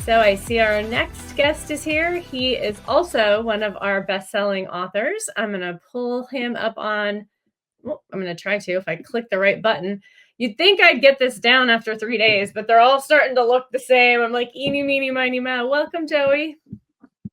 So I see our next guest is here. He is also one of our best-selling authors. I'm going to pull him up on, well, I'm going to try to, if I click the right button. You'd think I'd get this down after 3 days, but they're all starting to look the same. I'm like, eeny, meeny, miny, moe. Welcome, Joey.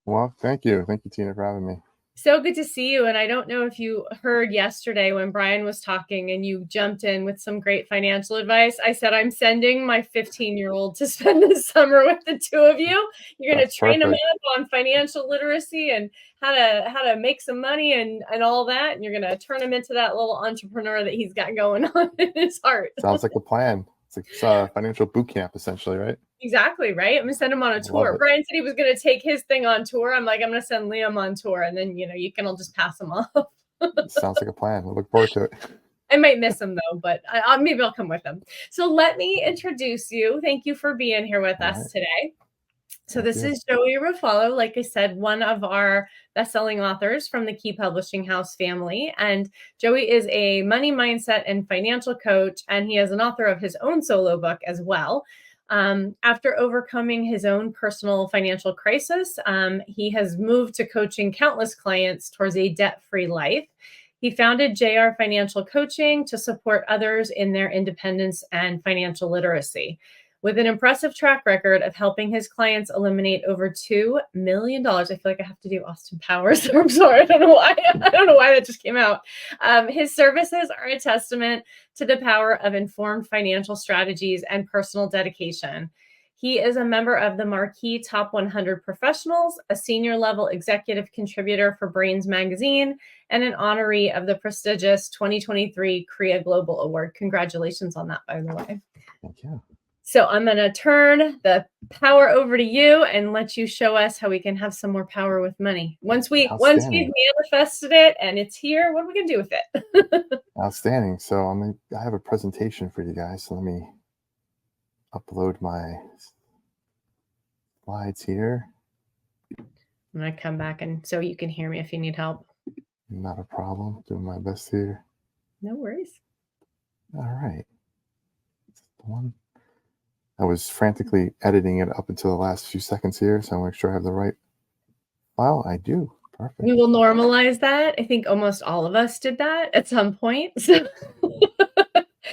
Well, thank you. Thank you, Tina, for having me. So good to see you. And I don't know if you heard yesterday when Brian was talking and you jumped in with some great financial advice. I said, I'm sending my 15-year-old to spend the summer with the two of you. You're going to train him up on financial literacy and how to make some money and all that. And you're going to turn him into that little entrepreneur that he's got going on in his heart. Sounds like a plan. It's like financial boot camp, essentially, right? Exactly, right? I'm going to send him on a tour. Brian said he was going to take his thing on tour. I'm like, I'm going to send Liam on tour, and then, you can all just pass him off. Sounds like a plan. I look forward to it. I might miss him, though, but maybe I'll come with him. So let me introduce you. Thank you for being here with us today. So this is Joey Ruffalo, like I said, one of our best-selling authors from the Key Publishing House family. And Joey is a money mindset and financial coach, and he is an author of his own solo book as well. After overcoming his own personal financial crisis, he has moved to coaching countless clients towards a debt-free life. He founded JR Financial Coaching to support others in their independence and financial literacy. With an impressive track record of helping his clients eliminate over $2 million. I feel like I have to do Austin Powers. I'm sorry. I don't know why. I don't know why that just came out. His services are a testament to the power of informed financial strategies and personal dedication. He is a member of the Marquee Top 100 Professionals, a senior level executive contributor for Brains Magazine, and an honoree of the prestigious 2023 Korea Global Award. Congratulations on that, by the way. Thank you. So I'm going to turn the power over to you and let you show us how we can have some more power with money. Once we've manifested it and it's here, what are we going to do with it? Outstanding. So I have a presentation for you guys. So let me upload my slides here. I'm going to come back and so you can hear me if you need help. Not a problem. Doing my best here. No worries. All right. That's the one. I was frantically editing it up until the last few seconds here, so I'll make sure I have the right file. I do. Perfect. We will normalize that. I think almost all of us did that at some point. So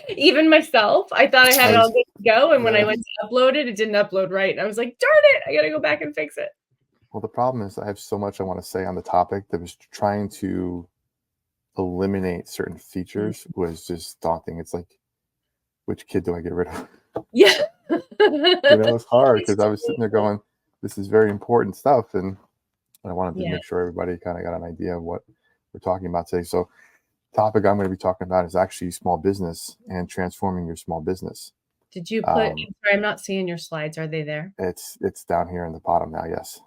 even myself, I thought I had it all good to go, and when I went to upload it, it didn't upload right. And I was like, darn it, I got to go back and fix it. Well, the problem is I have so much I want to say on the topic that was trying to eliminate certain features was just daunting. It's like, which kid do I get rid of? Yeah. It's hard because I was sitting there going, this is very important stuff. And I wanted to make sure everybody kind of got an idea of what we're talking about today. So the topic I'm going to be talking about is actually small business and transforming your small business. Did you put, I'm sorry, I'm not seeing your slides. Are they there? It's down here in the bottom now. Yes.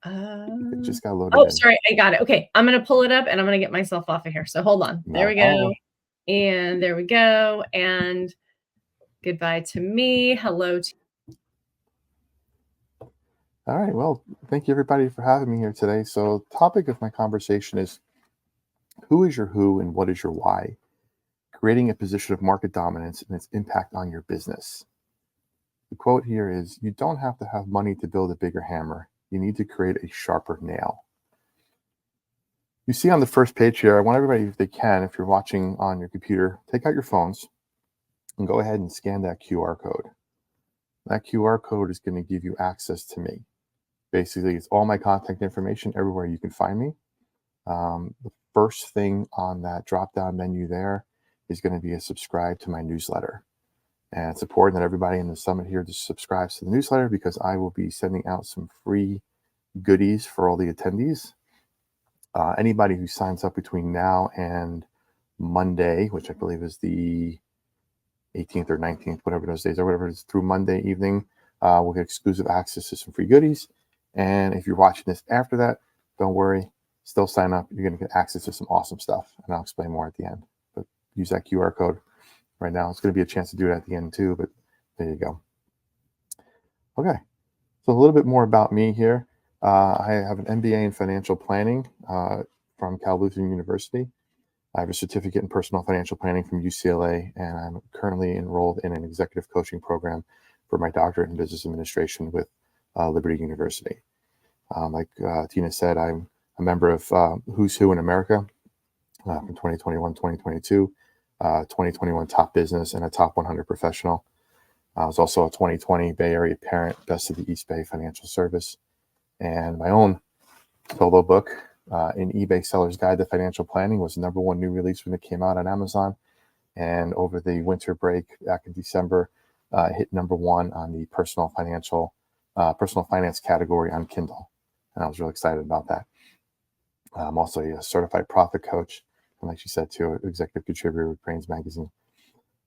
It just got loaded. Oh, sorry. I got it. Okay. I'm going to pull it up and I'm going to get myself off of here. So hold on. There we go. And there we go. And goodbye to me. Hello to you. All right. Well, thank you everybody for having me here today. So the topic of my conversation is who is your who and what is your why? Creating a position of market dominance and its impact on your business. The quote here is, you don't have to have money to build a bigger hammer. You need to create a sharper nail. You see on the first page here, I want everybody, if they can, if you're watching on your computer, take out your phones and go ahead and scan that QR code. That QR code is going to give you access to me. Basically, it's all my contact information everywhere you can find me. The first thing on that drop-down menu there is going to be a subscribe to my newsletter. And it's important that everybody in the summit here just subscribes to the newsletter because I will be sending out some free goodies for all the attendees. Anybody who signs up between now and Monday, which I believe is the 18th or 19th, whatever those days are, whatever it is, through Monday evening, we'll get exclusive access to some free goodies. And if you're watching this after that, don't worry, still sign up. You're going to get access to some awesome stuff. And I'll explain more at the end. But use that QR code right now. It's going to be a chance to do it at the end too, but there you go. Okay, so a little bit more about me here. I have an MBA in financial planning from Cal Lutheran University. I have a certificate in personal financial planning from UCLA, and I'm currently enrolled in an executive coaching program for my doctorate in business administration with Liberty University. Like Tina said, I'm a member of Who's Who in America from 2021, 2022, 2021 Top Business, and a Top 100 Professional. I was also a 2020 Bay Area Parent, Best of the East Bay Financial Service, and my own solo book, An eBay Seller's Guide to Financial Planning, was the #1 new release when it came out on Amazon. And over the winter break back in December, hit #1 on the personal finance category on Kindle. And I was really excited about that. I'm also a certified profit coach, and like she said, too, executive contributor with Brains Magazine.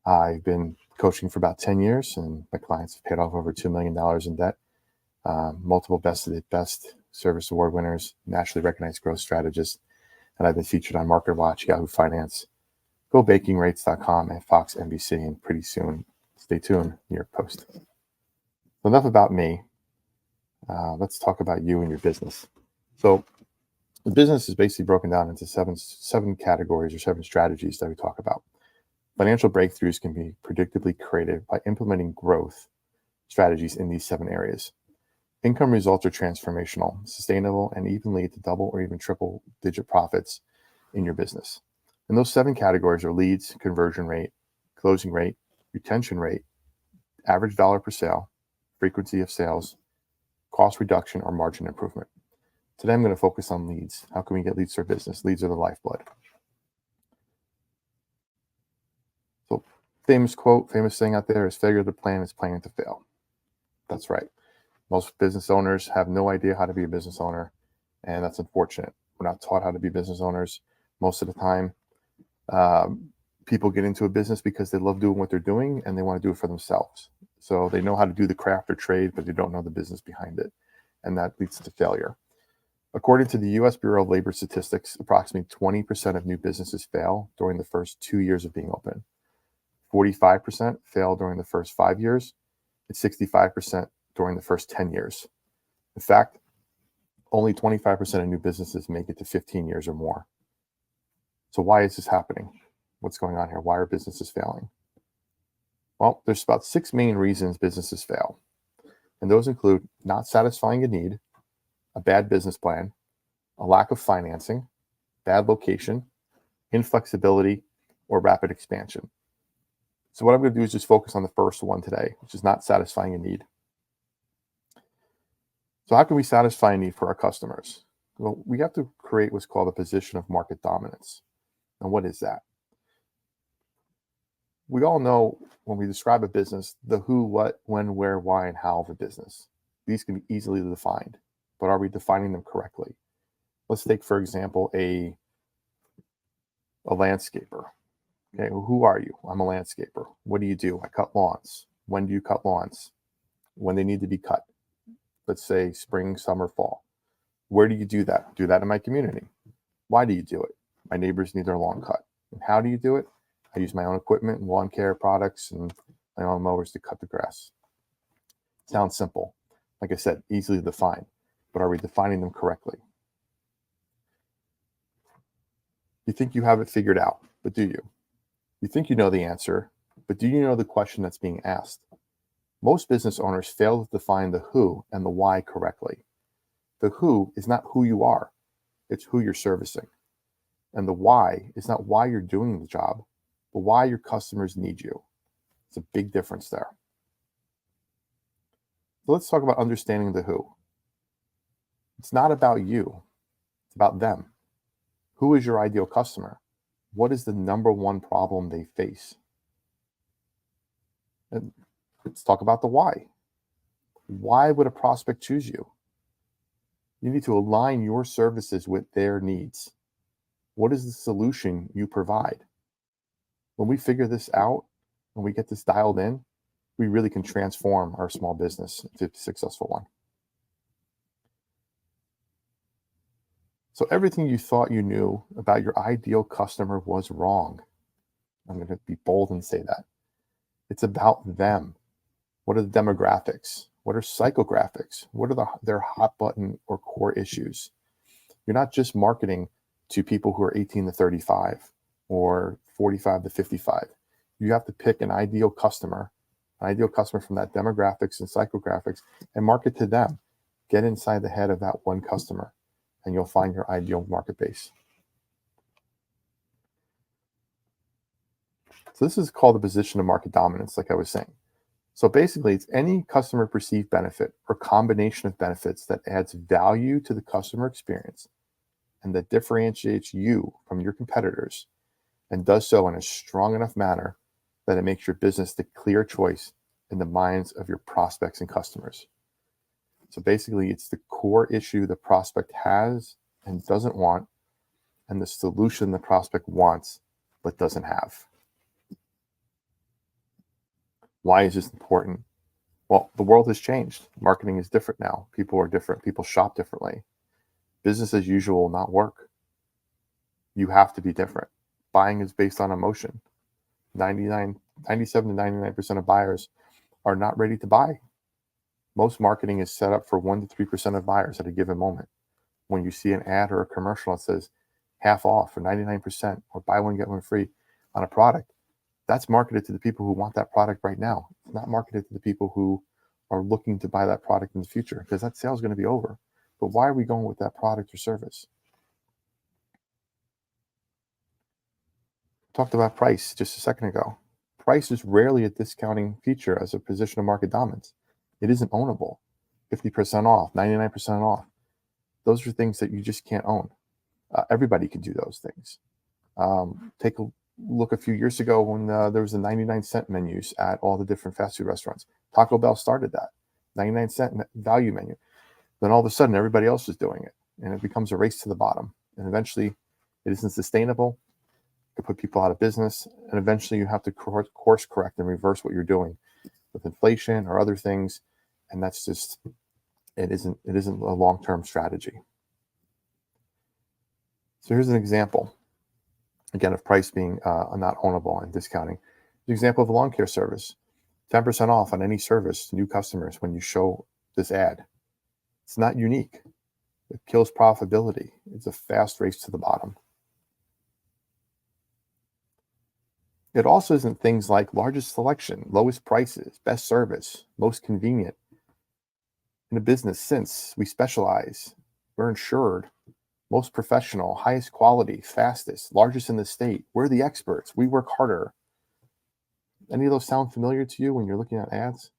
I've been coaching for about 10 years, and my clients have paid off over $2 million in debt. Multiple Best of the Best Service Award winners, nationally recognized growth strategists, and I've been featured on MarketWatch, Yahoo Finance, GoBakingRates.com, and Fox NBC, and pretty soon, stay tuned, New York Post. So enough about me. Let's talk about you and your business. So the business is basically broken down into seven categories or 7 strategies that we talk about. Financial breakthroughs can be predictably created by implementing growth strategies in these 7 areas. Income results are transformational, sustainable, and even lead to double or even triple digit profits in your business. And those 7 categories are leads, conversion rate, closing rate, retention rate, average dollar per sale, frequency of sales, cost reduction, or margin improvement. Today, I'm going to focus on leads. How can we get leads to our business? Leads are the lifeblood. So famous quote, famous saying out there is failure to plan is planning to fail. That's right. Most business owners have no idea how to be a business owner, and that's unfortunate. We're not taught how to be business owners. Most of the time, people get into a business because they love doing what they're doing and they want to do it for themselves. So they know how to do the craft or trade, but they don't know the business behind it, and that leads to failure. According to the U.S. Bureau of Labor Statistics, approximately 20% of new businesses fail during the first 2 years of being open. 45% fail during the first 5 years, and 65% during the first 10 years. In fact, only 25% of new businesses make it to 15 years or more. So why is this happening? What's going on here? Why are businesses failing? Well, there's about 6 main reasons businesses fail. And those include not satisfying a need, a bad business plan, a lack of financing, bad location, inflexibility, or rapid expansion. So what I'm going to do is just focus on the first one today, which is not satisfying a need. So how can we satisfy a need for our customers? Well, we have to create what's called a position of market dominance. And what is that? We all know when we describe a business, the who, what, when, where, why, and how of a business. These can be easily defined, but are we defining them correctly? Let's take, for example, a landscaper. Okay, well, who are you? I'm a landscaper. What do you do? I cut lawns. When do you cut lawns? When they need to be cut. Let's say spring, summer, fall. Where do you do that? Do that in my community. Why do you do it? My neighbors need their lawn cut. And how do you do it? I use my own equipment and lawn care products and my own mowers to cut the grass. Sounds simple. Like I said, easily defined, but are we defining them correctly? You think you have it figured out, but do you? You think you know the answer, but do you know the question that's being asked? Most business owners fail to define the who and the why correctly. The who is not who you are, it's who you're servicing. And the why is not why you're doing the job, but why your customers need you. It's a big difference there. So let's talk about understanding the who. It's not about you, it's about them. Who is your ideal customer? What is the #1 problem they face? And let's talk about the why. Why would a prospect choose you? You need to align your services with their needs. What is the solution you provide? When we figure this out, when we get this dialed in, we really can transform our small business into a successful one. So everything you thought you knew about your ideal customer was wrong. I'm going to be bold and say that. It's about them. What are the demographics? What are psychographics? What are their hot button or core issues? You're not just marketing to people who are 18 to 35 or 45 to 55. You have to pick an ideal customer an ideal customer from that demographics and psychographics, and market to them. Get inside the head of that one customer, and you'll find your ideal market base. So this is called the position of market dominance, like I was saying. So basically, it's any customer perceived benefit or combination of benefits that adds value to the customer experience and that differentiates you from your competitors and does so in a strong enough manner that it makes your business the clear choice in the minds of your prospects and customers. So basically, it's the core issue the prospect has and doesn't want, and the solution the prospect wants but doesn't have. Why is this important? Well, the world has changed. Marketing is different now. People are different. People shop differently. Business as usual will not work. You have to be different. Buying is based on emotion. 97 to 99% of buyers are not ready to buy. Most marketing is set up for 1 to 3% of buyers at a given moment. When you see an ad or a commercial that says half off or 99% or buy one, get one free on a product, that's marketed to the people who want that product right now. It's not marketed to the people who are looking to buy that product in the future, because that sale is going to be over. But why are we going with that product or service? Talked about price just a second ago. Price is rarely a discounting feature as a position of market dominance. It isn't ownable. 50% off, 99% off. Those are things that you just can't own. Everybody can do those things. Take a look a few years ago when there was the 99-cent menus at all the different fast food restaurants. Taco Bell started that 99-cent value menu. Then all of a sudden, everybody else is doing it, and it becomes a race to the bottom. And eventually, it isn't sustainable. It could put people out of business, and eventually, you have to course correct and reverse what you're doing with inflation or other things. And that's just it isn't a long-term strategy. So here's an example, again, of price being not ownable and discounting. An example of a lawn care service, 10% off on any service to new customers when you show this ad. It's not unique. It kills profitability. It's a fast race to the bottom. It also isn't things like largest selection, lowest prices, best service, most convenient. In a business, since we specialize, we're insured, most professional, highest quality, fastest, largest in the state. We're the experts. We work harder. Any of those sound familiar to you when you're looking at ads?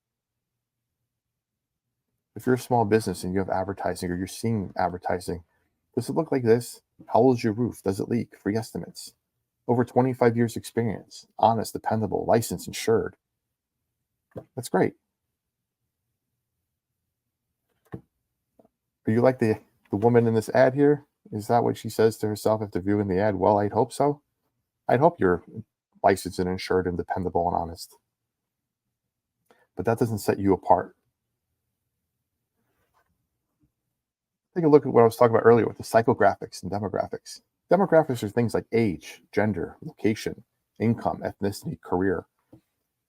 If you're a small business and you have advertising or you're seeing advertising, does it look like this? How old is your roof? Does it leak? Free estimates. Over 25 years experience. Honest, dependable, licensed, insured. That's great. Are you like the woman in this ad here? Is that what she says to herself after viewing the ad? Well, I'd hope so. I'd hope you're licensed and insured and dependable and honest. But that doesn't set you apart. Take a look at what I was talking about earlier with the psychographics and demographics. Demographics are things like age, gender, location, income, ethnicity, career.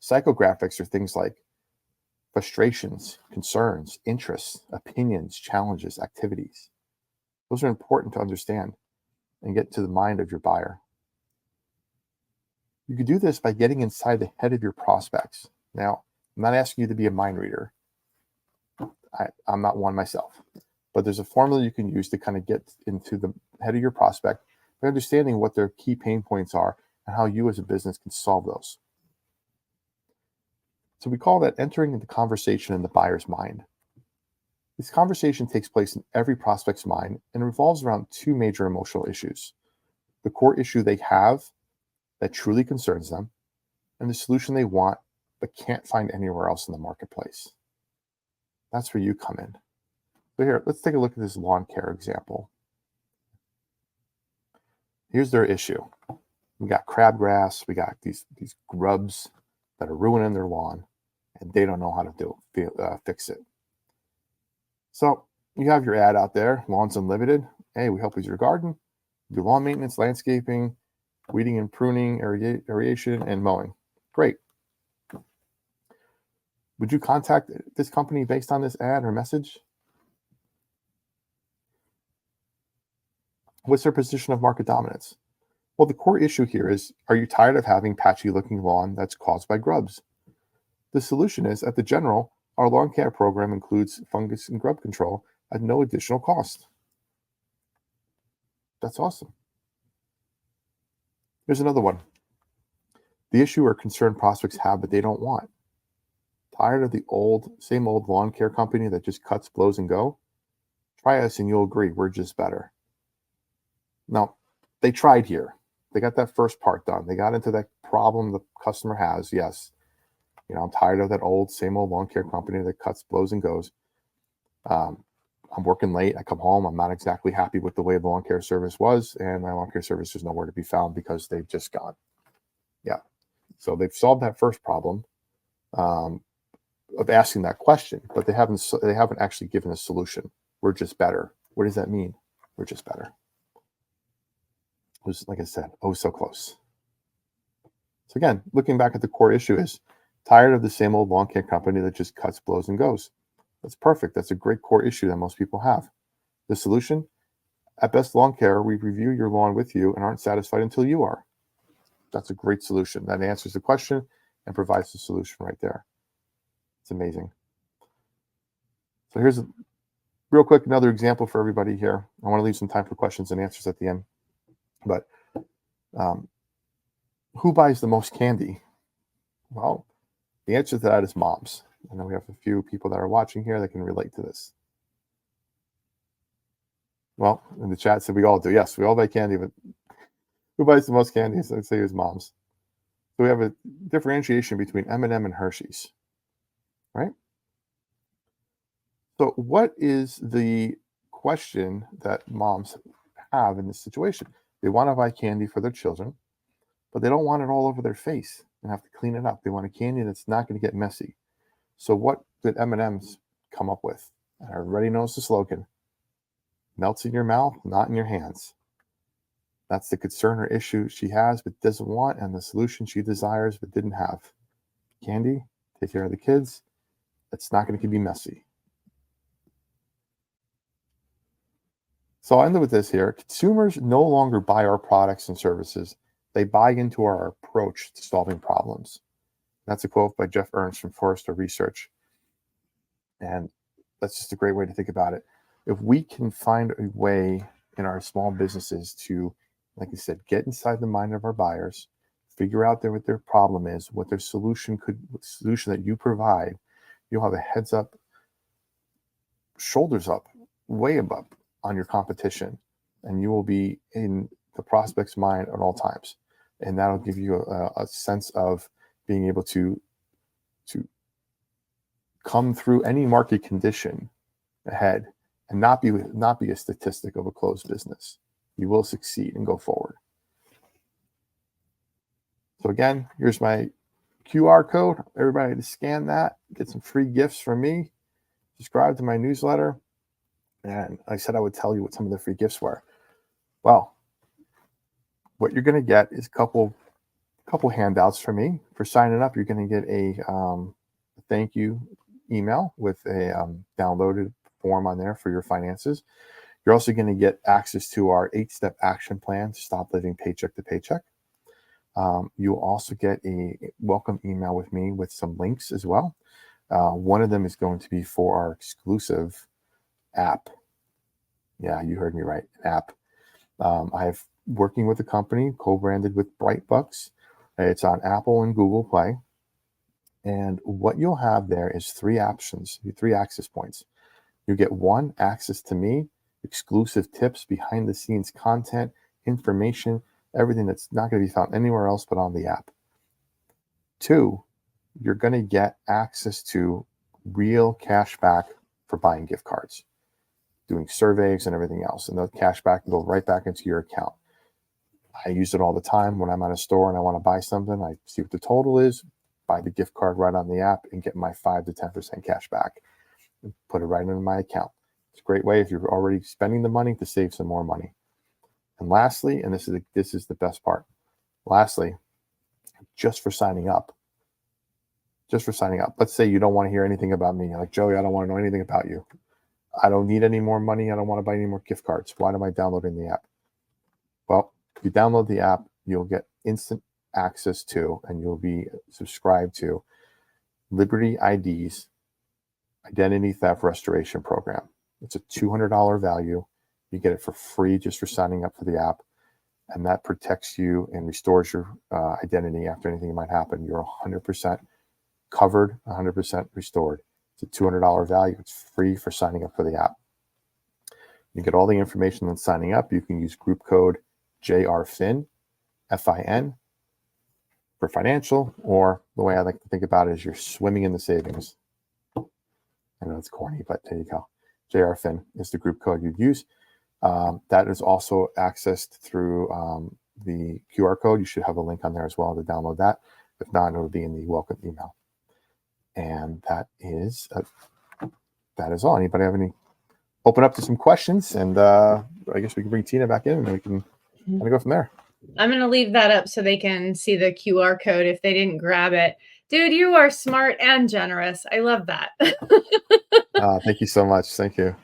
Psychographics are things like frustrations, concerns, interests, opinions, challenges, activities. Those are important to understand and get to the mind of your buyer. You can do this by getting inside the head of your prospects. Now, I'm not asking you to be a mind reader. I'm not one myself. But there's a formula you can use to kind of get into the head of your prospect by understanding what their key pain points are and how you as a business can solve those. So we call that entering the conversation in the buyer's mind. This conversation takes place in every prospect's mind and revolves around two major emotional issues: the core issue they have that truly concerns them, and the solution they want but can't find anywhere else in the marketplace. That's where you come in. So here, let's take a look at this lawn care example. Here's their issue. We got crabgrass, we got these grubs that are ruining their lawn, and they don't know how to fix it. So you have your ad out there, Lawns Unlimited. Hey, we help with your garden, do lawn maintenance, landscaping, weeding and pruning, aeration, and mowing. Great. Would you contact this company based on this ad or message? What's their position of market dominance? Well, the core issue here is, are you tired of having patchy looking lawn that's caused by grubs? The solution is, at the general, our lawn care program includes fungus and grub control at no additional cost. That's awesome. Here's another one. The issue or concern prospects have but they don't want. Tired of the same old lawn care company that just cuts, blows, and go? Try us and you'll agree we're just better. Now, they tried here. They got that first part done. They got into that problem the customer has. Yes, I'm tired of that same old lawn care company that cuts, blows, and goes. I'm working late. I come home. I'm not exactly happy with the way the lawn care service was, and my lawn care service is nowhere to be found because they've just gone. Yeah. So they've solved that first problem of asking that question, but they haven't actually given a solution. We're just better. What does that mean? We're just better. It was, like I said, oh so close. So again, looking back at the core issue is tired of the same old lawn care company that just cuts, blows, and goes. That's perfect. That's a great core issue that most people have. The solution? At Best Lawn Care, we review your lawn with you and aren't satisfied until you are. That's a great solution. That answers the question and provides the solution right there. It's amazing. So here's real quick another example for everybody here. I want to leave some time for questions and answers at the end. But who buys the most candy? Well, the answer to that is moms. I know we have a few people that are watching here that can relate to this. Well, in the chat said we all do. Yes, we all buy candy, but who buys the most candy? So I'd say it's moms. So we have a differentiation between M&M and Hershey's, right? So what is the question that moms have in this situation? They want to buy candy for their children, but they don't want it all over their face and have to clean it up. They want a candy that's not going to get messy. So what did M&M's come up with? And everybody knows the slogan: melts in your mouth, not in your hands. That's the concern or issue she has but doesn't want, and the solution she desires but didn't have. Candy, take care of the kids. It's not going to be messy. So I'll end with this here. Consumers no longer buy our products and services. They buy into our approach to solving problems. That's a quote by Jeff Ernst from Forrester Research. And that's just a great way to think about it. If we can find a way in our small businesses to, like I said, get inside the mind of our buyers, figure out what their problem is, what their solution that you provide, you'll have a heads up, shoulders up, way above on your competition, and you will be in the prospect's mind at all times. And that'll give you a sense of being able to come through any market condition ahead and not be a statistic of a closed business. You will succeed and go forward. So again, here's my QR code. Everybody to scan that, get some free gifts from me, subscribe to my newsletter. And I said I would tell you what some of the free gifts were. Well, what you're going to get is a couple handouts from me. For signing up, you're going to get a thank you email with a downloaded form on there for your finances. You're also going to get access to our 8-step action plan to stop living paycheck to paycheck. You'll also get a welcome email with me with some links as well. One of them is going to be for our exclusive app. Yeah, you heard me right, an app. I have working with a company co-branded with Brightbucks. It's on Apple and Google Play. And what you'll have there is 3 options, 3 access points. You get 1, access to me, exclusive tips, behind the scenes content, information, everything that's not going to be found anywhere else but on the app. 2, you're going to get access to real cash back for buying gift cards, doing surveys and everything else. And the cash back will go right back into your account. I use it all the time when I'm at a store and I want to buy something. I see what the total is, buy the gift card right on the app, and get my 5 to 10% cash back. And put it right into my account. It's a great way if you're already spending the money to save some more money. And lastly, and this is the best part. Lastly, just for signing up. Let's say you don't want to hear anything about me. You're like, Joey, I don't want to know anything about you. I don't need any more money. I don't want to buy any more gift cards. Why am I downloading the app? Well, if you download the app, you'll get instant access to, and you'll be subscribed to Liberty ID's Identity Theft Restoration Program. It's a $200 value. You get it for free just for signing up for the app. And that protects you and restores your identity after anything might happen. You're 100% covered, 100% restored. It's a $200 value. It's free for signing up for the app. You get all the information on signing up. You can use group code JRFIN, FIN, for financial, or the way I like to think about it is you're swimming in the savings. I know it's corny, but there you go. JRFIN is the group code you'd use. That is also accessed through the QR code. You should have a link on there as well to download that. If not, it'll be in the welcome email. And that is all. Anybody have any? Open up to some questions, and I guess we can bring Tina back in, and we can kind of go from there. I'm going to leave that up so they can see the QR code if they didn't grab it. Dude, you are smart and generous. I love that. Thank you so much. Thank you.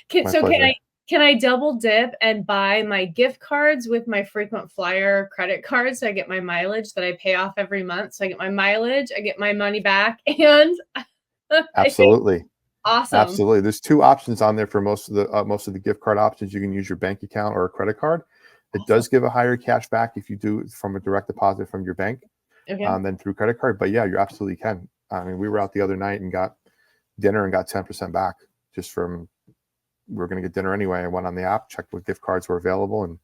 Can I double dip and buy my gift cards with my frequent flyer credit card so I get my mileage that I pay off every month? So I get my mileage, I get my money back, and absolutely. Awesome. Absolutely. There's two options on there for most of the gift card options. You can use your bank account or a credit card. It does give a higher cash back if you do it from a direct deposit from your bank than through credit card. But yeah, you absolutely can. I mean, we were out the other night and got dinner and got 10% back just from, we were going to get dinner anyway. I went on the app, checked what gift cards were available, and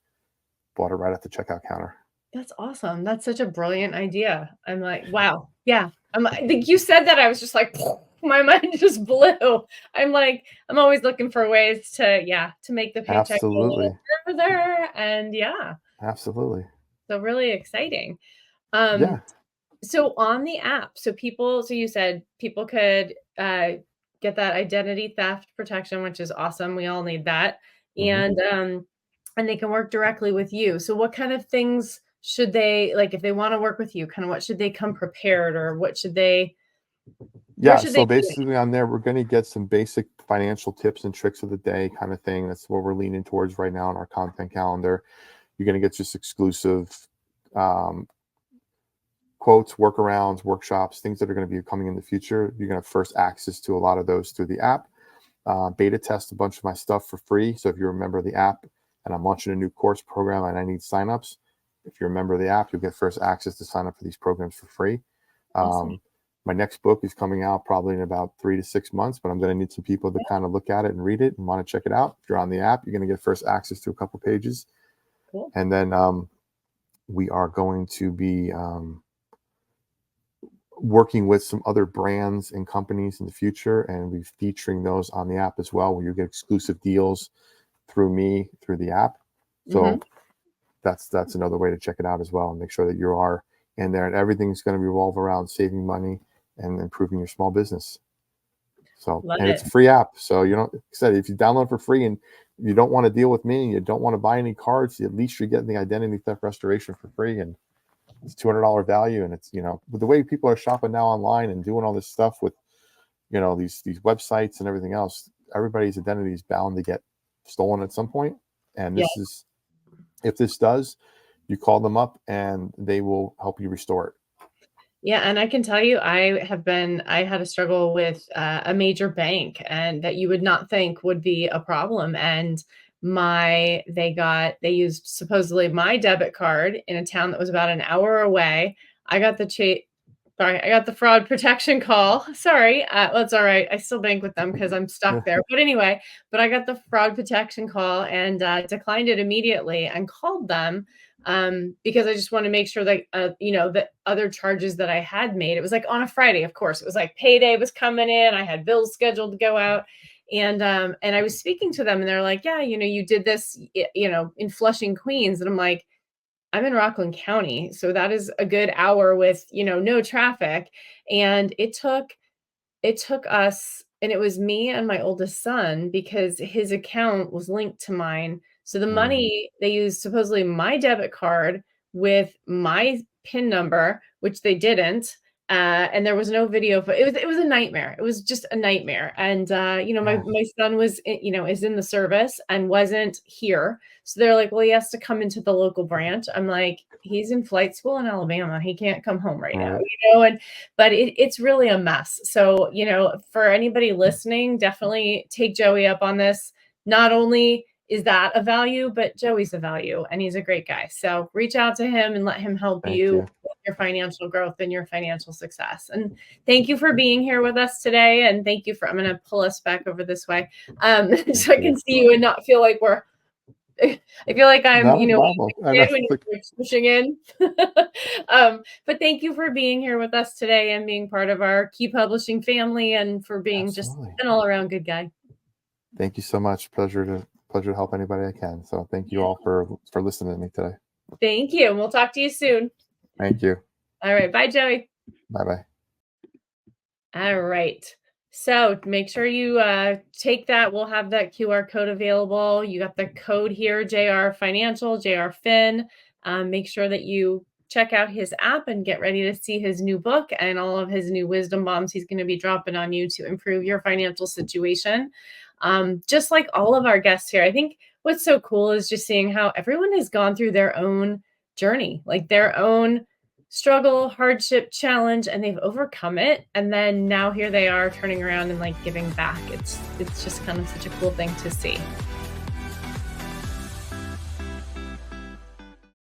bought it right at the checkout counter. That's awesome. That's such a brilliant idea. I'm like, wow. Yeah. You said that. I was just like, my mind just blew. I'm like, I'm always looking for ways to make the paycheck go a little further. And yeah. Absolutely. So really exciting. So on the app, so you said people could get that identity theft protection, which is awesome. We all need that. And they can work directly with you. So what kind of things should they, like, if they want to work with you, kind of what should they come prepared, or what should they? So basically on there, we're going to get some basic financial tips and tricks of the day kind of thing. That's what we're leaning towards right now in our content calendar. You're going to get just exclusive quotes, workarounds, workshops, things that are going to be coming in the future. You're going to have first access to a lot of those through the app. Beta test a bunch of my stuff for free. So if you're a member of the app and I'm launching a new course program and I need signups, if you're a member of the app, you'll get first access to sign up for these programs for free. Awesome. My next book is coming out probably in about 3 to 6 months, but I'm going to need some people to kind of look at it and read it and want to check it out. If you're on the app, you're going to get first access to a couple pages. Cool. And then we are going to be working with some other brands and companies in the future, and we're featuring those on the app as well, where you get exclusive deals through me, through the app. So that's another way to check it out as well and make sure that you are in there, and everything's going to revolve around saving money and improving your small business. So, it's a free app. So, like I said, if you download for free and you don't want to deal with me and you don't want to buy any cards, at least you're getting the identity theft restoration for free. And it's $200 value. And it's, with the way people are shopping now online and doing all this stuff with, these websites and everything else, everybody's identity is bound to get stolen at some point. And this is, if this does, you call them up and they will help you restore it. Yeah. And I can tell you, I had a struggle with a major bank, and that you would not think would be a problem. And they used supposedly my debit card in a town that was about an hour away. I got the fraud protection call. Sorry. It's all right. I still bank with them because I'm stuck there. But anyway, I got the fraud protection call and declined it immediately and called them because I just want to make sure that, the other charges that I had made, it was like on a Friday, of course, it was like payday was coming in. I had bills scheduled to go out. And I was speaking to them and they're like, yeah, you did this, in Flushing, Queens. And I'm like, I'm in Rockland County. So that is a good hour with, no traffic. And it took us, and it was me and my oldest son, because his account was linked to mine. So the money, they used supposedly my debit card with my PIN number, which they didn't. And there was no video, but it was a nightmare. It was just a nightmare. And Yeah. my son was is in the service and wasn't here. So they're like, well, he has to come into the local branch. I'm like, he's in flight school in Alabama. He can't come home right now, Right. and but it's really a mess. So, for anybody listening, definitely take Joey up on this. Not only is that a value, but Joey's a value and he's a great guy. So reach out to him and let him help Thank you you. with your financial growth and your financial success. And thank you for being here with us today. And thank you for, I'm going to pull us back over this way Thank so I you. can see you and not feel like I feel like I'm, Not a problem. I know. when Like, you're pushing in. But thank you for being here with us today and being part of our Key Publishing family and for being just absolutely. an all around good guy. Thank you so much. Pleasure to help anybody I can. So thank you all for listening to me today. Thank you. And we'll talk to you soon. Thank you. All right. Bye, Joey. Bye bye. All right. So make sure you take that. We'll have that QR code available. You got the code here, JR Financial, JR Fin. Make sure that you check out his app and get ready to see his new book and all of his new wisdom bombs he's going to be dropping on you to improve your financial situation. Just like all of our guests here, I think what's so cool is just seeing how everyone has gone through their own journey, like their own struggle, hardship, challenge, and they've overcome it. And then now here they are turning around and like giving back. It's just kind of such a cool thing to see.